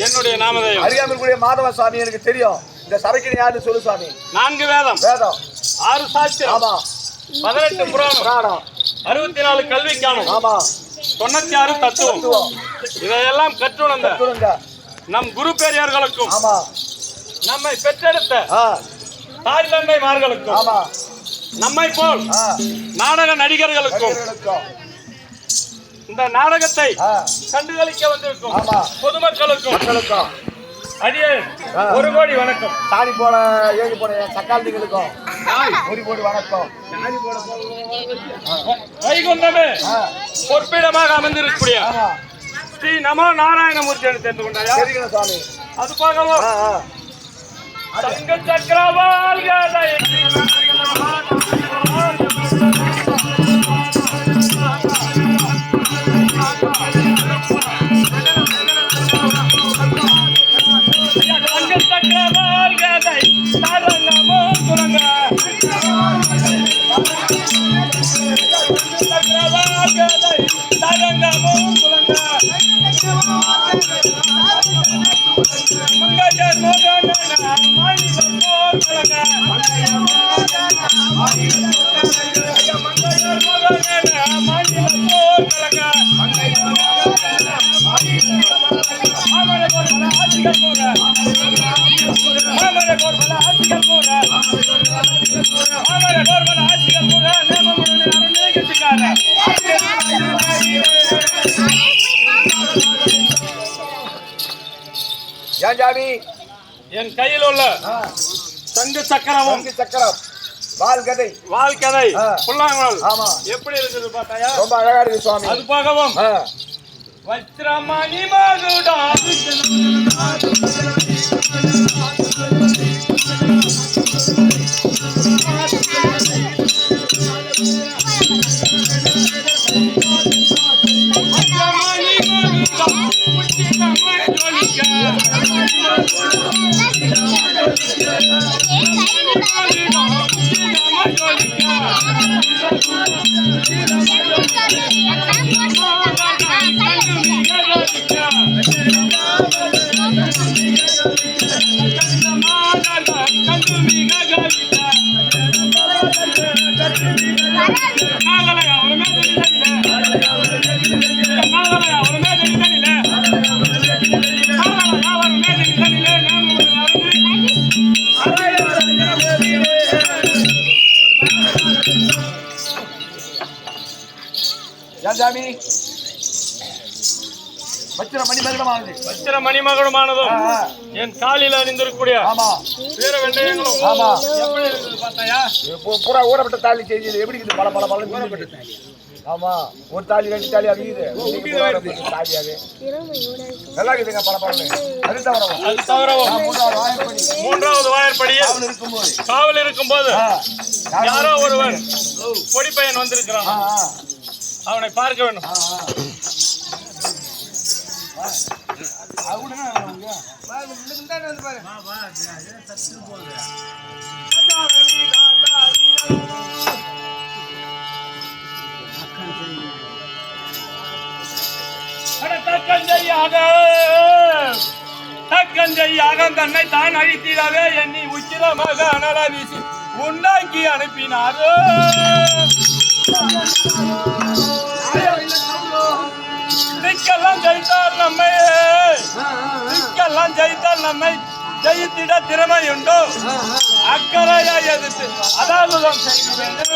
என்னுடைய நாமதேயம் அறியாமல் மாதவ சாமி எனக்கு தெரியும். இந்த சபைக்கு யாருன்னு சொல்லு சாமி. 4 வேதம், 6 சாஸ்திரம், 18 புராணம், 64 கல்வி ஞானம், 96 தத்துவம், இதையெல்லாம் கற்றுணர்ந்த நம் குரு பெரியார்களுக்கும் நம்மை பெற்றெடுத்த தாய் தந்தைமார்களுக்கும் நம்மை போல் நாடக நடிகர்களுக்கும் இந்த நாடகத்தை கண்டுகளிக்க வந்திருக்கும் பொதுமக்களுக்கும் அடியே 1 கோடி வணக்கம். சாரி போல ஏறி போன சக்கால்திகளுக்கும் 1 கோடி வணக்கம். வைகுந்தமே பொற்பிடமாக அமைந்திருக்கக்கூடிய ஸ்ரீ நமோ நாராயணமூர்த்தி தெரிந்து கொண்டாயா? சாமி அது போகவும் சங்க சக்கரவால் என் கையில் உள்ள சங்கு சக்கரம் வாழ்கதை புல்லாங்குழல் எப்படி இருக்குது பார்த்தாயா? ரொம்ப அழகா இருக்கு சுவாமி. அது போகவும் வஜ்ரமணி மகுடா ராஜாமி வச்சிர மணிமகுடமானது வச்சிர மணிமகுடமானதும் என் காலில் அணிந்திருக்கக்கூடிய ஆமா வீர வெண்டையங்களும் ஆமா எப்படி இருக்குது பார்த்தாயா? பூரா ஊறப்பட்ட தாலி செய்தி எப்படி இருக்குது பல பல பல ஊறப்பட்ட தாலி ஆமா ஒரு தாலி ரெண்டு தாலி அப்படிங்குது தாலியாவே நல்லா இருக்குதுங்க பல பல அது தவிர மூன்றாவது வாயற்படியில் காவல் இருக்கும்போது யாரோ ஒருவன் பொடி பையன் வந்திருக்கிறான். அவனை பார்க்க வேண்டும். தக்கஞ்செய்யாக தன்னை தான் அழித்திடவே எண்ணி உச்சிரமாக அனல வீசி உண்டாக்கி அனுப்பினாரோ. திக்கெல்லாம் ஜெயித்தால் நம்மை திக்கெல்லாம் ஜெயித்தால் நம்மை ஜெயித்திட திறமையுண்டோ அக்கறையா எதிர்த்து அதாவதுதான் செய்ய வேண்டும்.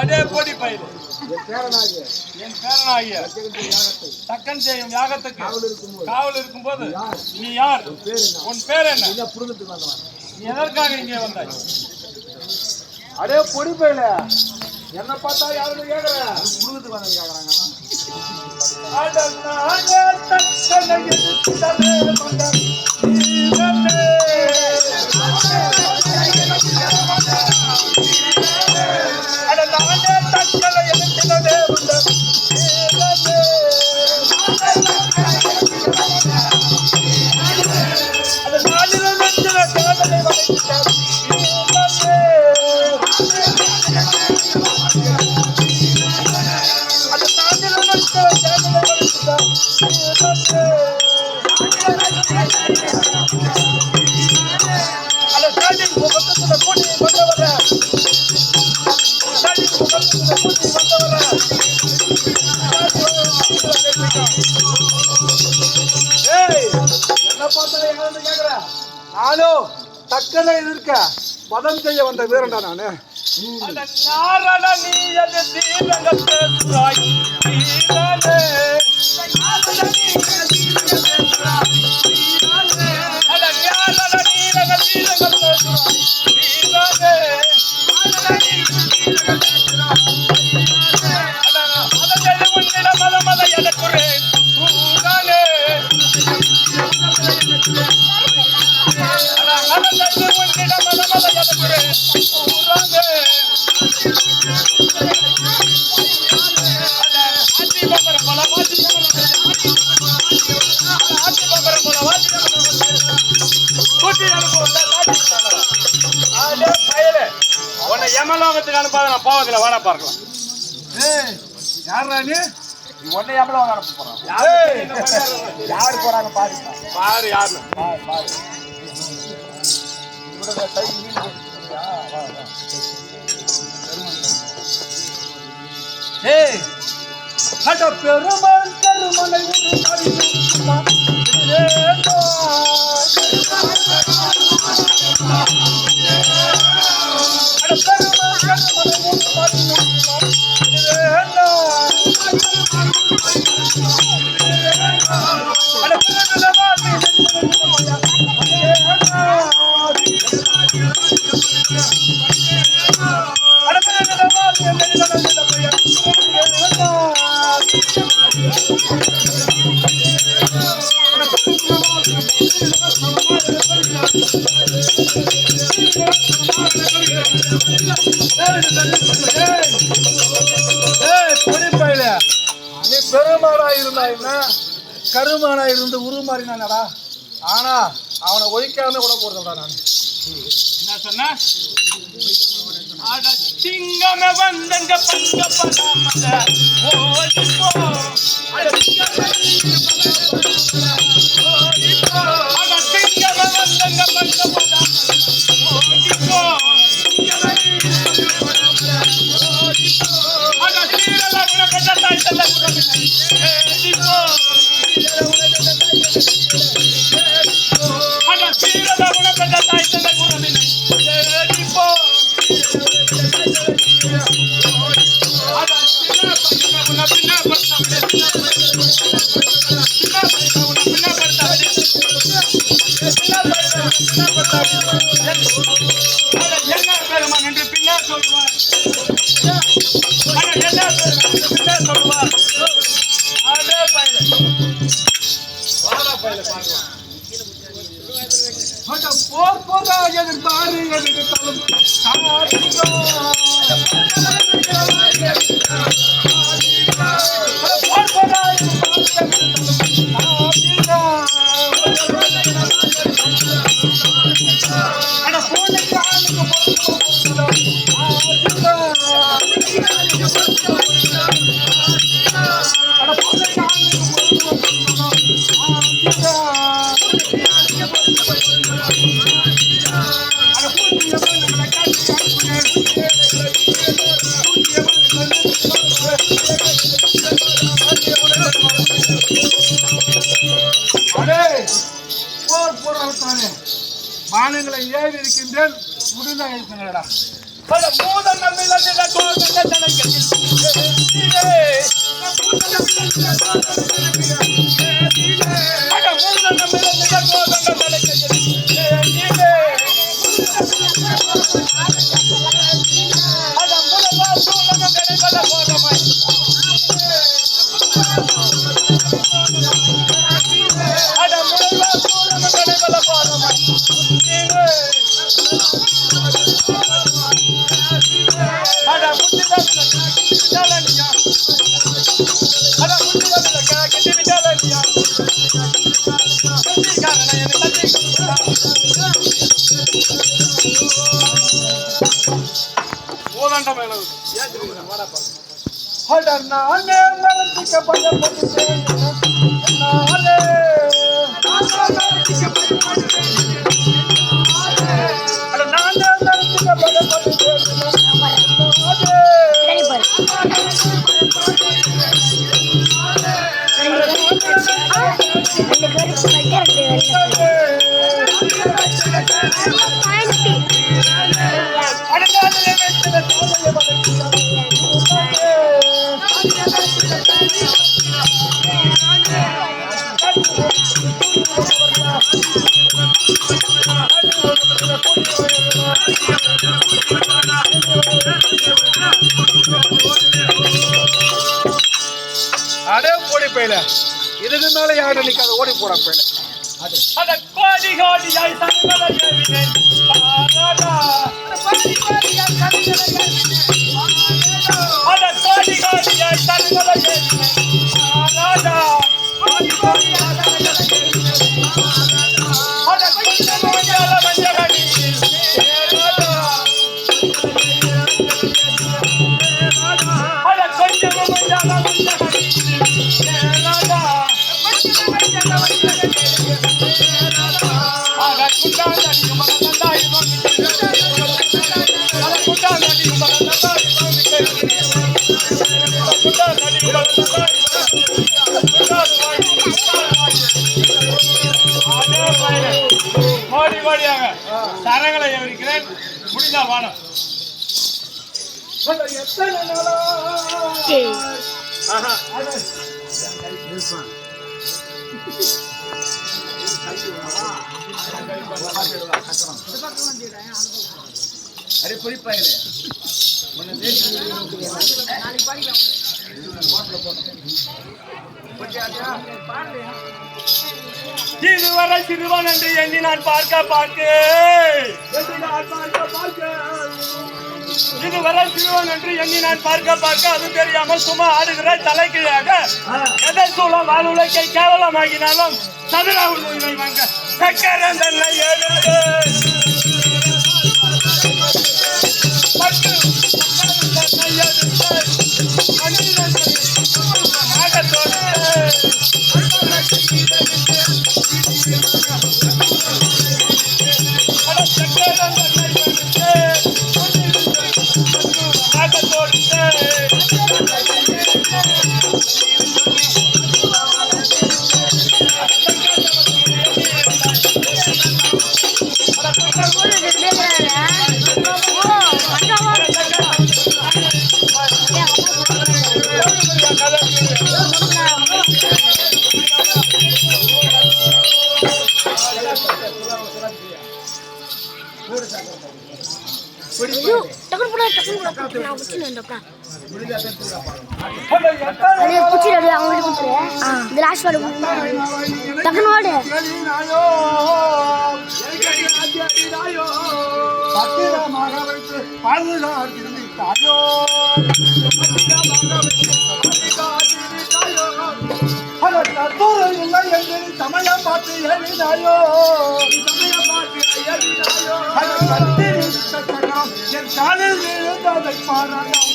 அதே பொடி பயிர் என் பேரனாகிய தக்கன் செய்யும் யாகத்துக்கு காவல் இருக்கும் போது நீ யார்? உன் பேர் என்ன? நீ எதற்காக இங்கே வந்தாய்? அடே பொடி பயில என்ன பார்த்தா யாரும் கேக்குற குடும்பத்துக்கு வந்து கேக்குறாங்க. நானும் தக்கனை இருக்க பதம் செய்ய வந்த வீரண்டா நானு. உன்னை யமலோகத்துக்கு அனுப்பாத நான் போவதில்லை. வாடா பார்க்கலாம். யாரா நீ? உன்னை எவ்வளவு அனுப்ப போறான்? யாரு போறாங்க பாரு பாரு யாருன்னு. பெருமாள் கருமனை பெருமாளா இருந்தா என்ன கருமானா இருந்து உருமாறினானடா. ஆனா அவனை ஒழிக்காம கூட போறதா நான் என்ன சொன்ன? சிங்கமே வந்தங்க பங்க படாமல ஓடி போ. அட சிங்கமே வந்தங்க பங்க படாமல ஓடி போ. அட சீரல குண பெட்ட தைத்தல குண ஏடி போ. அட சீரல குண பெட்ட தைத்தல குண ஏடி போ. என்ன பெருமான் என்று பின்னர் சொல்லுவார். என்ன பெருமான் என்று பின்னர் சொல்லுவார். அதே பயில வாரா பயில பாடுவான். போர் போதா எதிர்பாரு எதிர்த்தாலும் வானங்களை ஏறி இருக்கின்றேன் முடிந்த எழுத்துங்களடா மூதன் நம்பில் அடே போடி பையில இதுக்கு மேல யாரும் நிக்காத ஓடி போடா பையில அட கோடி கோடியாய் சங்கட ஜெவினே பாராடா கோடி கோடியாய் சங்கட ஜெவினே அட கோடி கோடியாய் சங்கட ஜெவினே பாராடா கோடி கோடியாய் சங்கட ஜெவினே அட கோடி கோடியால மஞ்சகடி ஏராடா அட கோடி கோடியால மஞ்சகடி ஏராடா கோடி கோடியாக தரங்களை எவரிக்கிறேன் முடிந்தா வானம் अरे पूरी पहले இதுவரை சிறுவன் என்று எண்ணி நான் பார்க்க இதுவரை சிறுவன் என்று எண்ணி நான் பார்க்க அது தெரியாமல் சும்மா ஆடுகிற தலைக்கீழாக எதை சூழ வாழ்வுலகை கேவலமாகினாலும் சதுரா உண்மை வாங்க சக்கரம் தன்னை எடுத்து டக்குனு போடா நான் குச்சி வேண்டப்பா அடே குச்சி ரெடி அவங்க குச்சி இந்த லாஸ்ட் வாடு டக்குனு வாடு சமயம் பார்த்து எழுதினாயோ என் காலில் விழுந்ததை பாராட்ட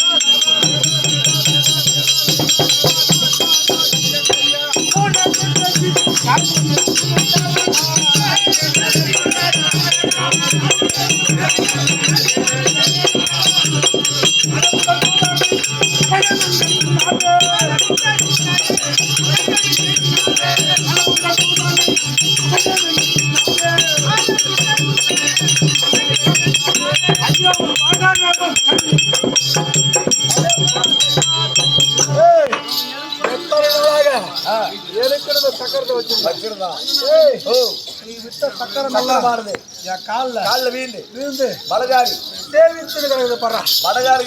சக்கரத்தை வச்சிருந்தான் சக்கரம் நல்லா பாருது என் காலில் வீழ்ந்து பலகாரி சேவித்து கிடக்குது படுறா பலகாரி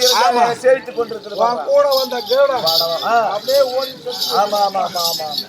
சேவித்து கொண்டிருக்கிறது கூட வந்த கேடம் அப்படியே ஓடி ஆமா ஆமா ஆமா ஆமா ஆமா